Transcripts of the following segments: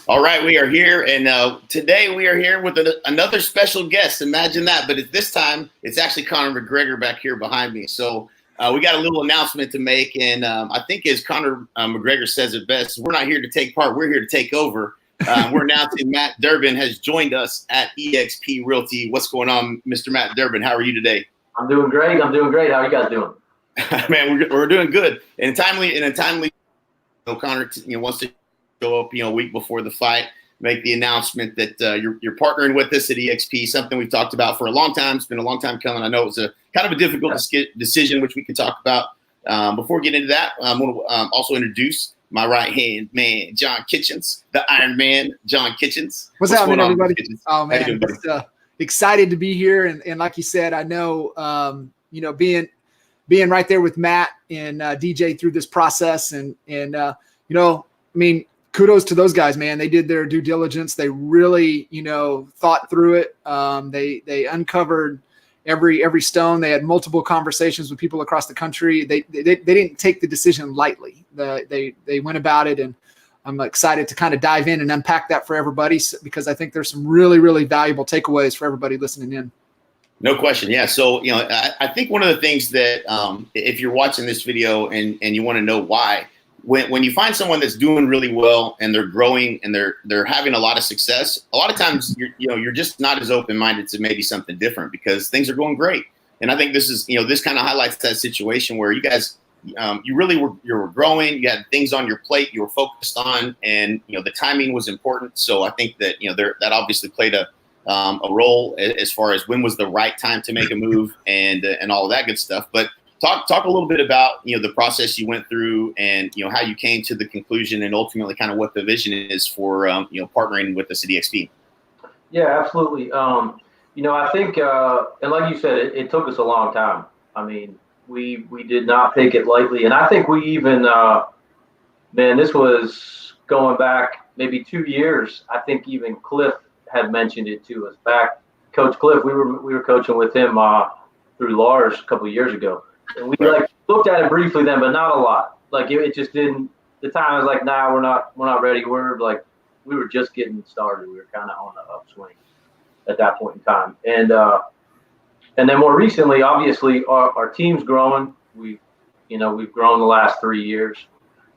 All right, we are here, and today we are here with another special guest. Imagine that, but this time it's actually Conor McGregor back here behind me. So we got a little announcement to make, and I think as Conor McGregor says it best, we're not here to take part, we're here to take over. We're announcing Matt Durbin has joined us at eXp Realty. What's going on, Mr. Matt Durbin? How are you today? I'm doing great. How are you guys doing? Man, we're doing good. And timely, Conor wants to go up, a week before the fight, make the announcement that you're partnering with us at eXp, something we've talked about for a long time. It's been a long time coming. I know it was a kind of a difficult decision, which we can talk about. Before we get into that, I'm going to also introduce my right-hand man, John Kitchens, the Iron Man, John Kitchens. What's happening, everybody? Oh, man, just, excited to be here. And like you said, I know, being right there with Matt and DJ through this process and kudos to those guys, man. They did their due diligence. They really, thought through it. They uncovered every stone. They had multiple conversations with people across the country. They didn't take the decision lightly. They went about it, and I'm excited to kind of dive in and unpack that for everybody, because I think there's some really, really valuable takeaways for everybody listening in. No question. Yeah. So, I think one of the things that if you're watching this video and you want to know why, when you find someone that's doing really well and they're growing and they're having a lot of success, a lot of times you're just not as open-minded to maybe something different because things are going great. And I think this is, this kind of highlights that situation where you guys, you were growing, you had things on your plate you were focused on, and, the timing was important. So I think that, that obviously played a role as far as when was the right time to make a move and all of that good stuff. But Talk a little bit about, the process you went through and, how you came to the conclusion and ultimately kind of what the vision is for, partnering with us at eXp. Yeah, absolutely. I think, and like you said, it took us a long time. I mean, we did not take it lightly. And I think we even, this was going back maybe 2 years. I think even Cliff had mentioned it to us back. Coach Cliff, we were coaching with him through Lars a couple of years ago. And we looked at it briefly then, but not a lot. Like it just didn't. The time I was like, nah, we're not ready. We were just getting started. We were kind of on the upswing at that point in time. And then more recently, obviously, our team's growing. We've grown the last 3 years.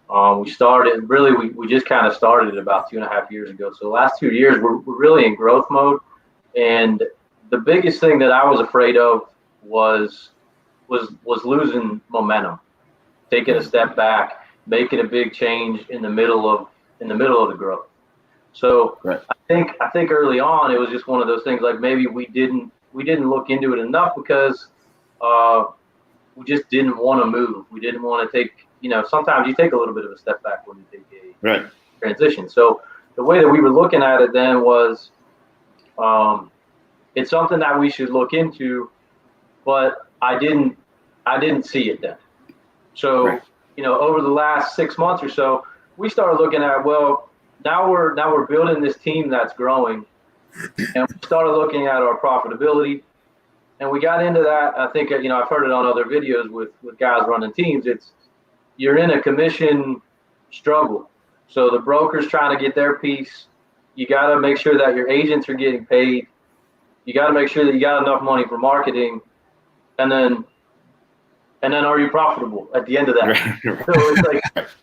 We just kind of started about 2.5 years ago. So the last 2 years, we're really in growth mode. And the biggest thing that I was afraid of was losing momentum, taking a step back, making a big change in the middle of the growth. So right. I think early on it was just one of those things, like maybe we didn't look into it enough because we just didn't want to move. We didn't want to take, sometimes you take a little bit of a step back when you take a transition. So the way that we were looking at it then was it's something that we should look into, but I didn't see it then. So, over the last 6 months or so, we started looking at, well, now we're building this team that's growing, and we started looking at our profitability, and we got into that. I think, I've heard it on other videos with guys running teams. You're in a commission struggle. So the broker's trying to get their piece. You got to make sure that your agents are getting paid. You got to make sure that you got enough money for marketing. And then are you profitable at the end of that? So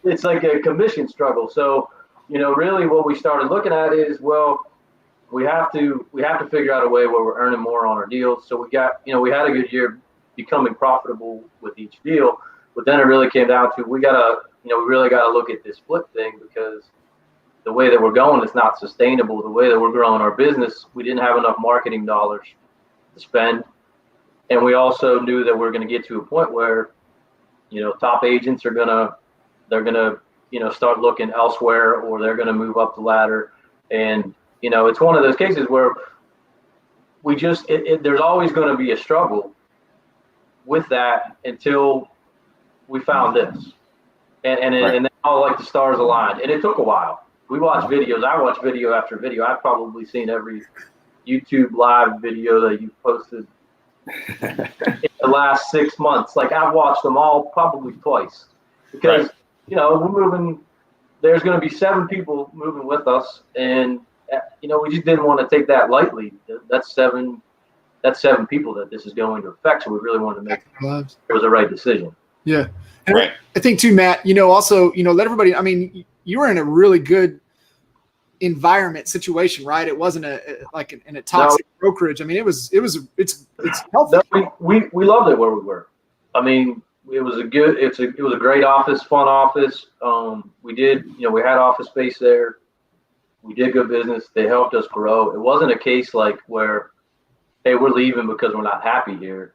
it's like a commission struggle. So, really what we started looking at is, well, we have to figure out a way where we're earning more on our deals. So we got, we had a good year becoming profitable with each deal, but then it really came down to, we really got to look at this flip thing, because the way that we're going, it's not sustainable. The way that we're growing our business, we didn't have enough marketing dollars to spend. And we also knew that we're going to get to a point where, top agents are they're going to start looking elsewhere, or they're going to move up the ladder. And, it's one of those cases where we just, there's always going to be a struggle with that until we found this. And then all like the stars aligned. And it took a while. We watched videos. I watched video after video. I've probably seen every YouTube live video that you posted in the last 6 months. Like, I've watched them all probably twice, because we're moving there's going to be 7 people moving with us, and we just didn't want to take that lightly. That's seven people that this is going to affect. So we really wanted to make it was the right decision. Yeah. And right. I think too, Matt, also, let everybody, I mean, you were in a really good environment situation, right? It wasn't in a toxic brokerage. I mean, it's healthy. No, we loved it where we were. I mean, it was a great office, fun office. We had office space there. We did good business. They helped us grow. It wasn't a case like where, hey, we're leaving because we're not happy here.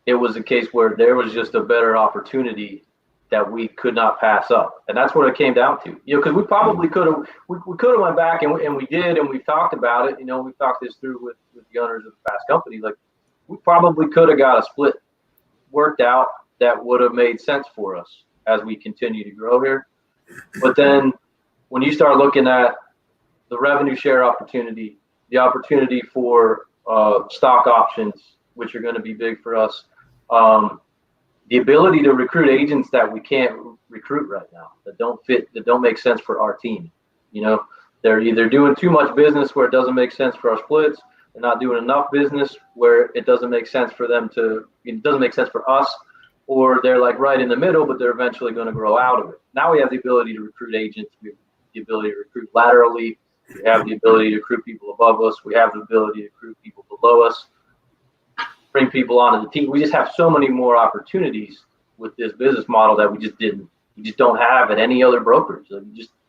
It was a case where there was just a better opportunity that we could not pass up. And that's what it came down to. Because we probably could have went back and we did, and we've talked about it. We've talked this through with the owners of the past company. Like, we probably could have got a split worked out that would have made sense for us as we continue to grow here. But then when you start looking at the revenue share opportunity, the opportunity for stock options, which are going to be big for us, the ability to recruit agents that we can't recruit right now, that don't make sense for our team. They're either doing too much business where it doesn't make sense for our splits. They're not doing enough business where it doesn't make sense for them it doesn't make sense for us, or they're like right in the middle, but they're eventually going to grow out of it. Now we have the ability to recruit agents. We have the ability to recruit laterally. We have the ability to recruit people above us. We have the ability to recruit people below us, bring people onto the team. We just have so many more opportunities with this business model that we just don't have at any other brokerage.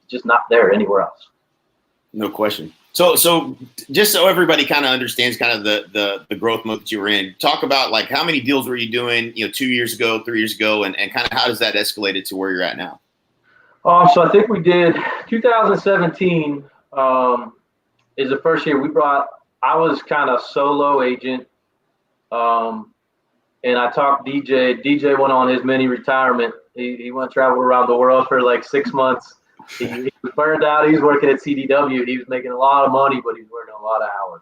Just not there anywhere else. No question. So just so everybody kind of understands kind of the growth mode that you were in, talk about like how many deals were you doing, 2 years ago, 3 years ago, and kind of how does that escalated to where you're at now? So I think we did 2017 is the first year I was kind of solo agent. And I talked DJ. DJ went on his mini retirement. He went travel around the world for like 6 months. He was burned out. He was working at CDW. He was making a lot of money, but he was working a lot of hours.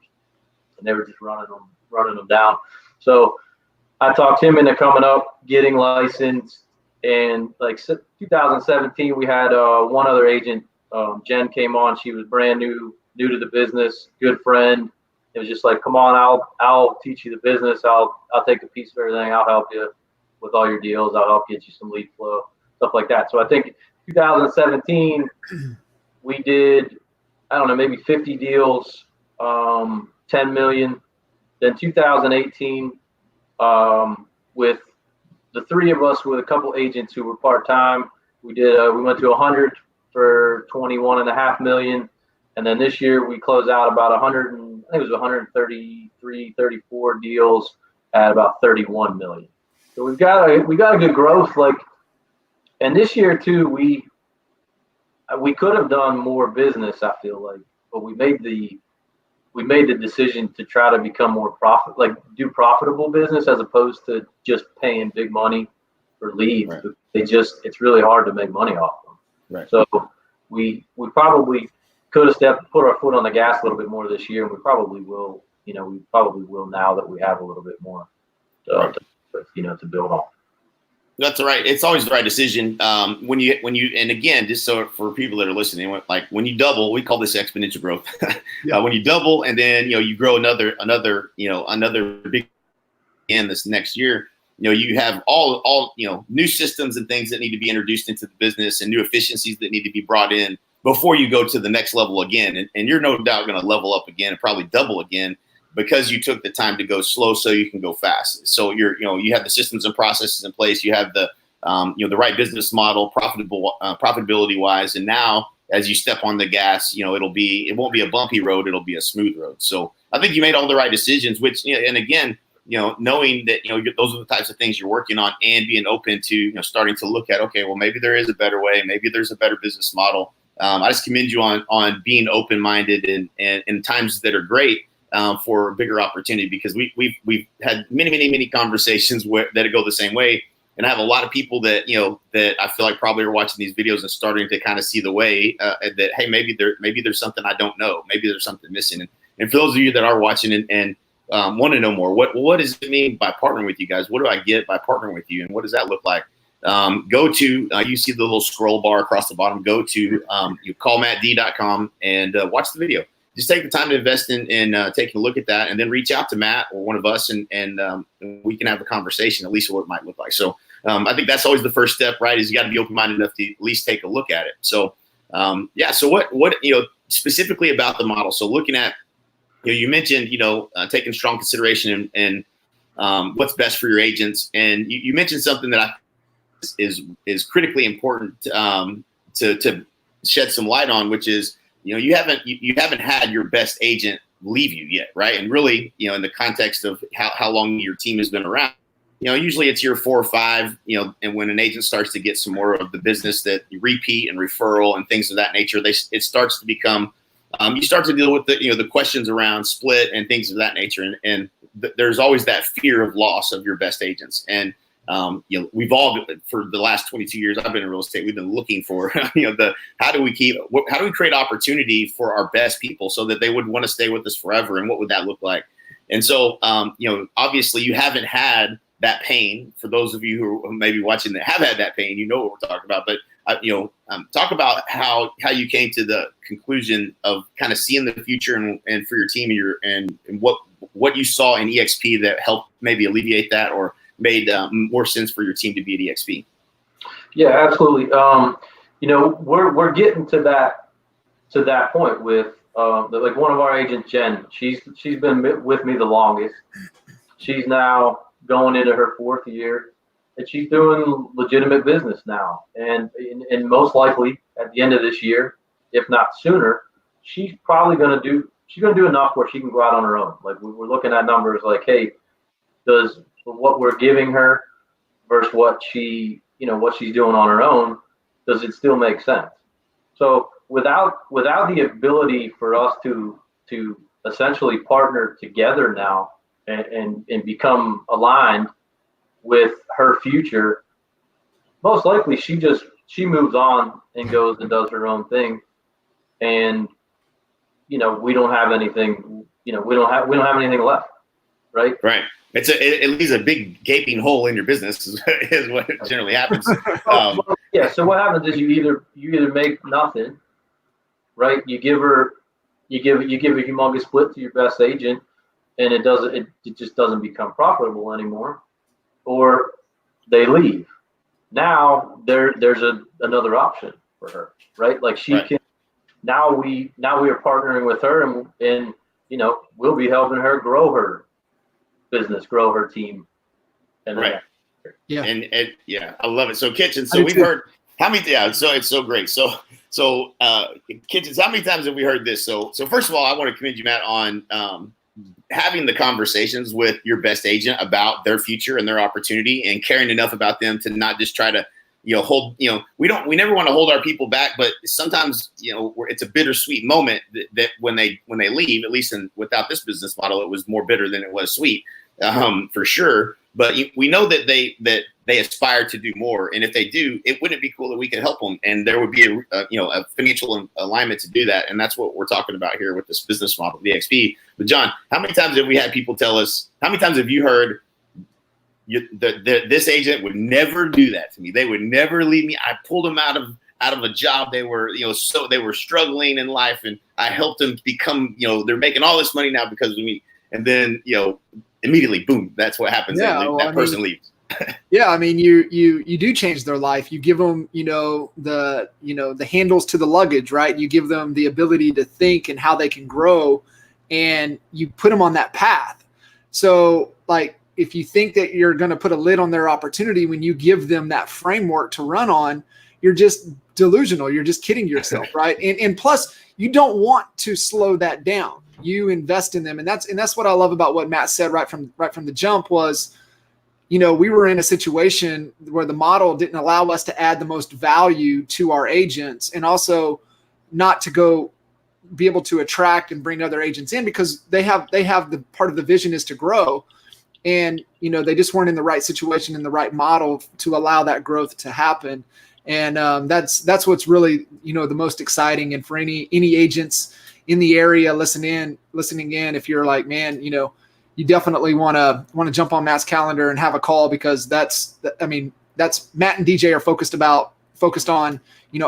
And they were just running them down. So I talked him into coming up, getting licensed. And like 2017, we had one other agent. Jen came on. She was brand new to the business, good friend. It was just like, come on, I'll teach you the business. I'll take a piece of everything. I'll help you with all your deals. I'll help get you some lead flow, stuff like that. So I think 2017, we did, I don't know, maybe 50 deals, 10 million. Then 2018, with the 3 of us with a couple agents who were part-time, we went to 100 for 21.5 million. And then this year we closed out about 133, 34 deals at about 31 million. So we got a good growth. And this year too, we could have done more business, I feel like, but we made the decision to try to become more do profitable business as opposed to just paying big money for leads. Right. It's really hard to make money off them. Right. So we probably could have put our foot on the gas a little bit more this year, and we probably will. We probably will now that we have a little bit more to build on. That's right. It's always the right decision. When you and again, just so for people that are listening, like when you double, we call this exponential growth. Yeah. When you double and then you grow another big in this next year, you have all new systems and things that need to be introduced into the business and new efficiencies that need to be brought in before you go to the next level again. And you're no doubt going to level up again and probably double again because you took the time to go slow so you can go fast. So you have the systems and processes in place. You have the right business model, profitability wise. And now as you step on the gas, it won't be a bumpy road. It'll be a smooth road. So I think you made all the right decisions, which, and again, knowing that, those are the types of things you're working on and being open to, starting to look at, okay, well, maybe there is a better way. Maybe there's a better business model. I just commend you on being open-minded and in times that are great for a bigger opportunity, because we've had many conversations that go the same way. And I have a lot of people that, that I feel like probably are watching these videos and starting to kind of see the way that, hey, maybe there's something I don't know. Maybe there's something missing. And for those of you that are watching and want to know more, what does it mean by partnering with you guys? What do I get by partnering with you? And what does that look like? go to, you see the little scroll bar across the bottom, go to you callmattd.com and watch the video. Just take the time to invest in taking a look at that, and then reach out to Matt or one of us, and we can have a conversation, at least what it might look like. So I think that's always the first step, right? Is you got to be open-minded enough to at least take a look at it. So so what specifically about the model? So looking at, you mentioned taking strong consideration and what's best for your agents, and you mentioned something that I is critically important to shed some light on, which is you haven't had your best agent leave you yet, right? And really, in the context of how long your team has been around, usually it's year 4 or 5, and when an agent starts to get some more of the business that you repeat and referral and things of that nature, it starts to become, you start to deal with the questions around split and things of that nature, and there's always that fear of loss of your best agents. And we've all, for the last 22 years I've been in real estate, we've been looking for, how do we create opportunity for our best people so that they would want to stay with us forever, and what would that look like? And so, obviously you haven't had that pain. For those of you who may be watching that have had that pain, what we're talking about. But talk about how you came to the conclusion of kind of seeing the future and for your team and what you saw in eXp that helped maybe alleviate that or made more sense for your team to be at eXp. Yeah, absolutely. We're getting to that point with like one of our agents, Jen. She's been with me the longest. She's now going into her 4th year, and she's doing legitimate business now. And most likely at the end of this year, if not sooner, she's probably going to do enough where she can go out on her own. Like we're looking at numbers like, hey, does what we're giving her versus what she's doing on her own, does it still make sense? So without the ability for us to essentially partner together now and become aligned with her future, most likely she moves on and goes and does her own thing, and we don't have anything anything left, right? Right. It leaves a big gaping hole in your business is what generally happens. Yeah. So what happens is you either make nothing, right? You give a humongous split to your best agent, and it just doesn't become profitable anymore, or they leave. Now there's another option for her, right? Like she can. Now we are partnering with her, and we'll be helping her grow her business, grow her team. And right. Yeah. And I love it. So Kitchens, so we've heard how many, so it's so great. So Kitchens, how many times have we heard this? So first of all, I want to commend you, Matt, on having the conversations with your best agent about their future and their opportunity, and caring enough about them to not just try to, hold, we never want to hold our people back, but sometimes, it's a bittersweet moment that when they leave, at least without this business model, it was more bitter than it was sweet, for sure. But we know that they aspire to do more, and if they do, it wouldn't be cool that we could help them, and there would be a financial alignment to do that, and that's what we're talking about here with this business model, the eXp. But John, how many times have we had people tell us? How many times have you heard? This agent would never do that to me. They would never leave me. I pulled them out of a job. They were, so they were struggling in life, and I helped them become, they're making all this money now because of me. And then, immediately, boom, that's what happens. Yeah, that person leaves. Yeah, I mean, you do change their life. You give them, the handles to the luggage, right? You give them the ability to think and how they can grow, and you put them on that path. So, like, if you think that you're going to put a lid on their opportunity when you give them that framework to run on, you're just delusional. You're just kidding yourself, right? And plus, you don't want to slow that down. You invest in them, and that's what I love about what Matt said right from the jump was, we were in a situation where the model didn't allow us to add the most value to our agents, and also not to go be able to attract and bring other agents in, because they have the part of the vision is to grow. And, they just weren't in the right situation, in the right model to allow that growth to happen. And that's what's really, the most exciting. And for any agents in the area listening in, if you're like, man, you definitely want to jump on Matt's calendar and have a call, because that's that's Matt and DJ are focused on,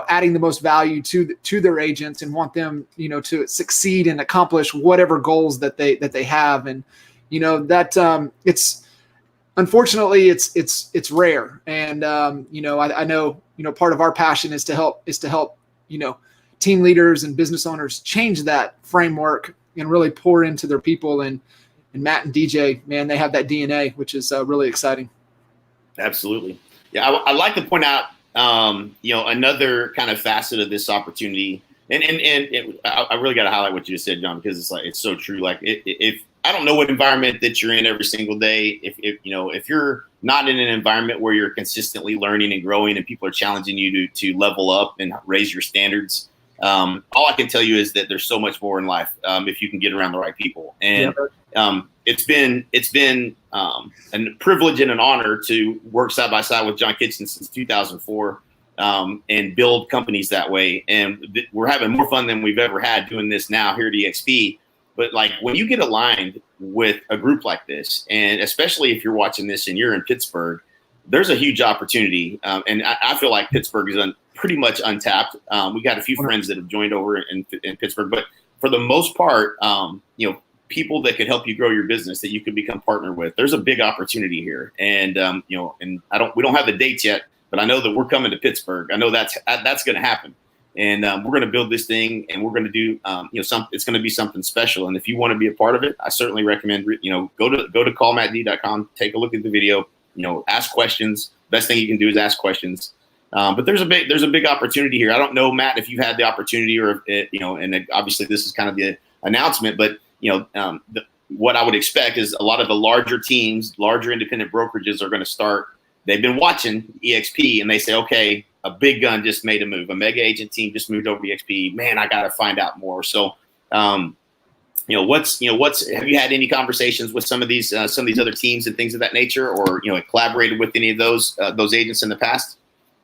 adding the most value to their agents and want them, to succeed and accomplish whatever goals that they have. And, that it's, unfortunately it's rare. And, I know, part of our passion is to help, team leaders and business owners change that framework and really pour into their people. And Matt and DJ, man, they have that DNA, which is really exciting. Absolutely. Yeah. I'd like to point out, another kind of facet of this opportunity. And I really got to highlight what you just said, John, because it's so true. Like if I don't know what environment that you're in every single day, if you're not in an environment where you're consistently learning and growing and people are challenging you to level up and raise your standards, all I can tell you is that there's so much more in life if you can get around the right people. And it's been a privilege and an honor to work side by side with John Kitchen since 2004 and build companies that way. And we're having more fun than we've ever had doing this now here at eXp. But like when you get aligned with a group like this, and especially if you're watching this and you're in Pittsburgh, there's a huge opportunity. And I feel like Pittsburgh is pretty much untapped. We got a few friends that have joined over in Pittsburgh, but for the most part, people that could help you grow your business that you could become partner with. There's a big opportunity here. And, and we don't have the dates yet, but I know that we're coming to Pittsburgh. I know that's going to happen. And we're going to build this thing and we're going to do, it's going to be something special. And if you want to be a part of it, I certainly recommend, go to callmattd.com, take a look at the video, ask questions. Best thing you can do is ask questions. But there's a big opportunity here. I don't know, Matt, if you've had the opportunity or, and obviously this is kind of the announcement, but what I would expect is a lot of the larger teams, larger independent brokerages are going to start. They've been watching eXp and they say, okay, a big gun just made a move. A mega agent team just moved over to eXp. Man, I got to find out more. So, have you had any conversations with some of these other teams and things of that nature, or collaborated with any of those agents in the past?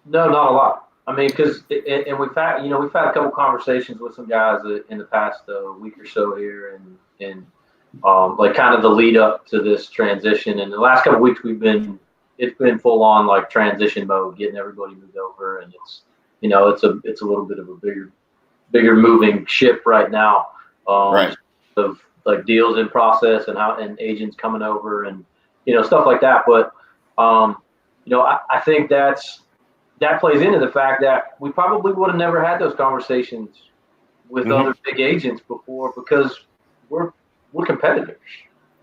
No, not a lot. I mean, because we've had a couple conversations with some guys in the past week or so here, and like kind of the lead up to this transition. And the last couple of weeks it's been full on like transition mode, getting everybody moved over, and it's a little bit of a bigger moving ship right now. Right. Of like deals in process and agents coming over and stuff like that. But I think that plays into the fact that we probably would have never had those conversations with other big agents before, because we're competitors.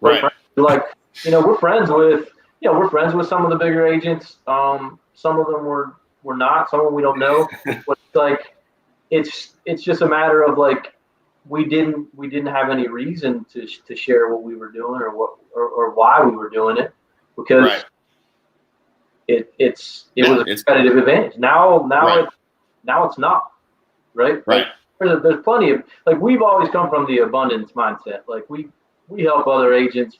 Right. Like we're friends with some of the bigger agents. Some of them we're not. Some of them we don't know. But like it's just a matter of like we didn't have any reason to share what we were doing or why we were doing it, because right. it was a competitive advantage. Now it's not, right? Right. Like, there's plenty of, like, we've always come from the abundance mindset. Like we help other agents.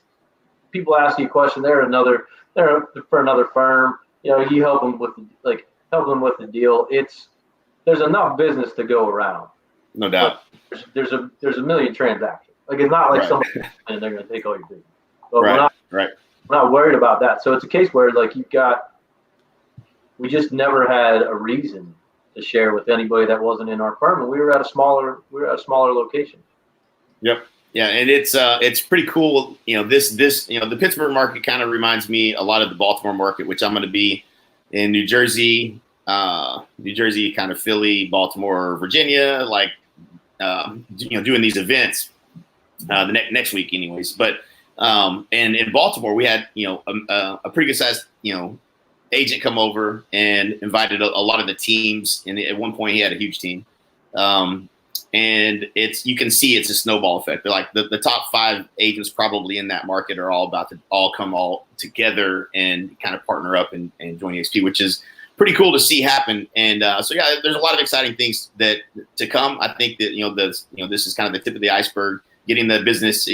People ask you a question, they're for another firm. You help them with the deal. There's enough business to go around. No doubt. There's a million transactions. Like it's not like right. somebody and they're going to take all your business. But right. we're not worried about that. So it's a case where like we just never had a reason to share with anybody that wasn't in our firm, and we were at a smaller location. Yep. Yeah, and it's pretty cool. The Pittsburgh market kind of reminds me a lot of the Baltimore market, which I'm going to be in New Jersey, kind of Philly, Baltimore, Virginia, like doing these events the next week, anyways. But and in Baltimore, we had a pretty good sized agent come over and invited a lot of the teams. And at one point, he had a huge team. And you can see it's a snowball effect. They're like the top 5 agents probably in that market are all about to come together and kind of partner up and join eXp, which is pretty cool to see happen. And so yeah, there's a lot of exciting things that to come. I think that this is kind of the tip of the iceberg, getting the business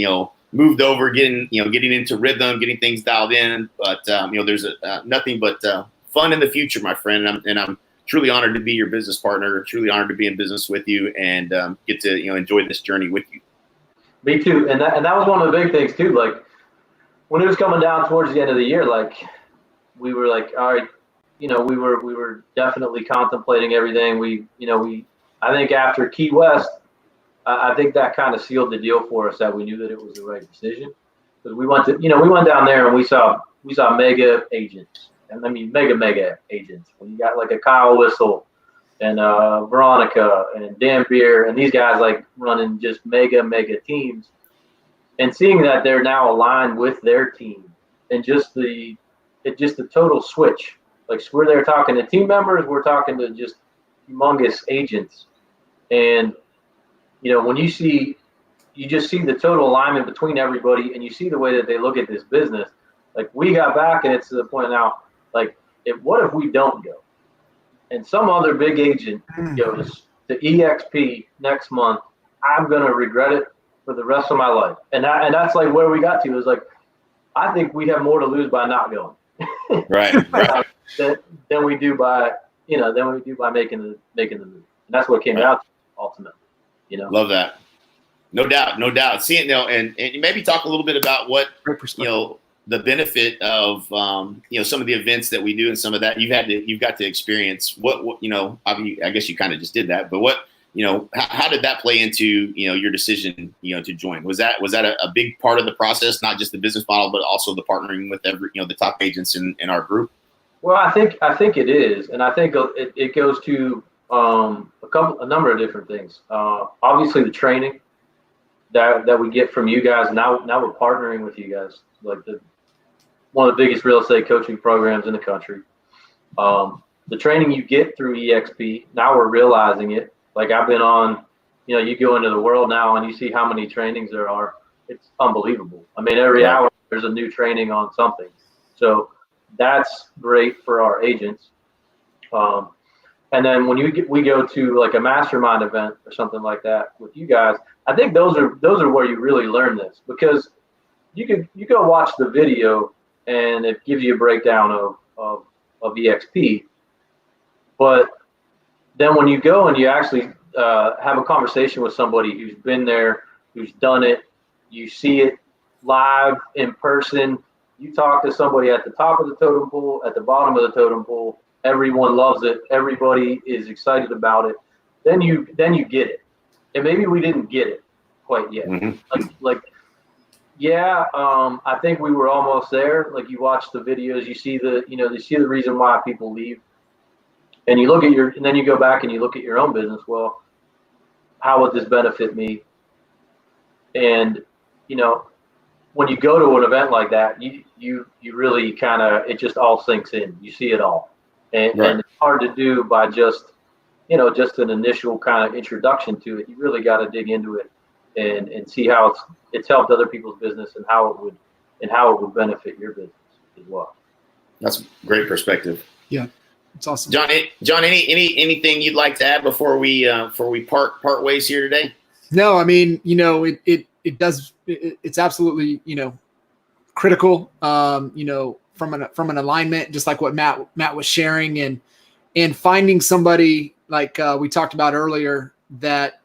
moved over, getting into rhythm, getting things dialed in. But there's nothing but fun in the future, my friend. And I'm truly honored to be your business partner. Truly honored to be in business with you and get to enjoy this journey with you. Me too. And that was one of the big things too. Like when it was coming down towards the end of the year, like we were like, all right, we were definitely contemplating everything. I think after Key West, I think that kind of sealed the deal for us, that we knew that it was the right decision, because we went down there and we saw mega agents, and I mean mega agents. When you got like a Kyle Whistle and Veronica and Dan Beer and these guys like running just mega teams, and seeing that they're now aligned with their team, and just the total switch. Like, we're there talking to team members, we're talking to just humongous agents, and when you just see the total alignment between everybody, and you see the way that they look at this business. Like, we got back, and it's to the point now, like, what if we don't go? And some other big agent goes to eXp next month, I'm going to regret it for the rest of my life. And that's like where we got to, is like, I think we have more to lose by not going. Right. than we do by making the move. And that's what it came down to ultimately. Love that. No doubt. See it now, and maybe talk a little bit about what the benefit of some of the events that we do, and some of that you've got to experience. What I guess you kind of just did that, but what how did that play into your decision to join? Was that a big part of the process, not just the business model, but also the partnering with every the top agents in our group? Well, I think it is, and I think it goes to a number of different things. Obviously, the training that we get from you guys. Now we're partnering with you guys, like one of the biggest real estate coaching programs in the country. The training you get through eXp, now we're realizing it. Like, I've been on, you go into the world now and you see how many trainings there are. It's unbelievable. I mean, every hour there's a new training on something. So that's great for our agents. And then when we go to like a mastermind event or something like that with you guys, I think those are where you really learn this, because you go watch the video and it gives you a breakdown of eXp, but then when you go and you actually have a conversation with somebody who's been there, who's done it, you see it live in person, you talk to somebody at the top of the totem pole, at the bottom of the totem pole, everyone loves it, everybody is excited about it, then you get it. And maybe we didn't get it quite yet. Mm-hmm. I think we were almost there. Like, you watch the videos, you see the reason why people leave. And you look at and then you go back and you look at your own business. Well, how would this benefit me? And, when you go to an event like that, you really kind of, it just all sinks in. You see it all. And it's hard to do by just an initial kind of introduction to it. You really got to dig into it and see how it's helped other people's business, and how it would benefit your business as well. That's great perspective. Yeah. It's awesome. John, anything you'd like to add before we part ways here today? No, I mean, it's absolutely, critical, from an alignment, just like what Matt was sharing, and finding somebody like we talked about earlier that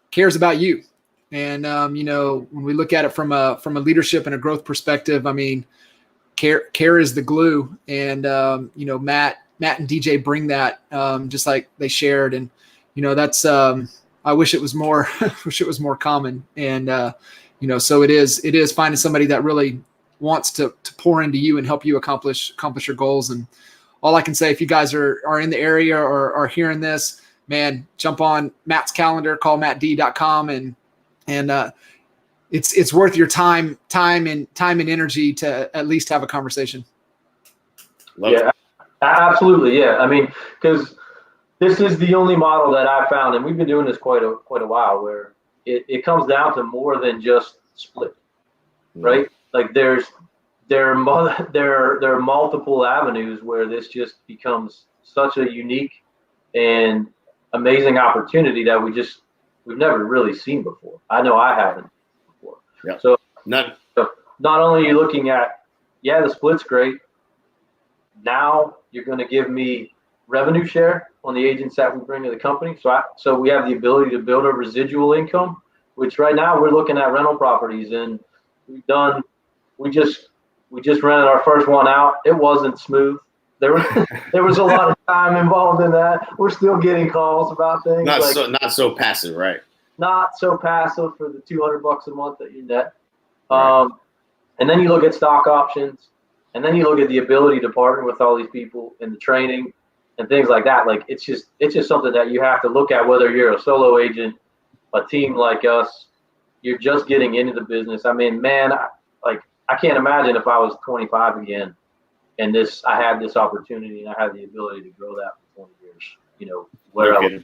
cares about you. And, when we look at it from a leadership and a growth perspective, I mean, care is the glue. And, Matt and DJ bring that, just like they shared. And, that's, I wish it was more, common. And, so it is finding somebody that really wants to pour into you and help you accomplish your goals. And all I can say, if you guys are in the area or are hearing this, man, jump on Matt's calendar, call mattd.com, and it's worth your time and energy to at least have a conversation. Love it. Absolutely. Yeah. I mean, because this is the only model that I've found, and we've been doing this quite a while, where it comes down to more than just split, right? Like, there are multiple avenues where this just becomes such a unique and amazing opportunity that we've never really seen before. I know I haven't before. Yeah. So not only are you looking at, the split's great. Now you're going to give me revenue share on the agents that we bring to the company. So we have the ability to build a residual income, which right now we're looking at rental properties, and we just rented our first one out. It wasn't smooth. there was a lot of time involved in that. We're still getting calls about things. Not so passive, right? Not so passive for the $200 a month that you net. Right. And then you look at stock options, and then you look at the ability to partner with all these people in the training and things like that. Like it's just something that you have to look at, whether you're a solo agent, a team like us, you're just getting into the business. I mean, man, I can't imagine if I was 25 again and I had this opportunity and I had the ability to grow that for 20 years, where else,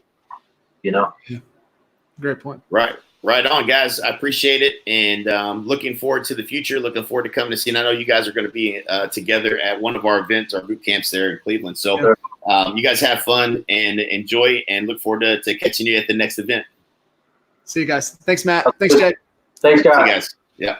Yeah. Great point. Right on, guys. I appreciate it, and looking forward to the future. Looking forward to coming to see. And I know you guys are going to be together at one of our events, our boot camps there in Cleveland. So you guys have fun and enjoy, and look forward to catching you at the next event. See you guys. Thanks, Matt. Thanks, Jay. Thanks, guys. See you guys. Yeah.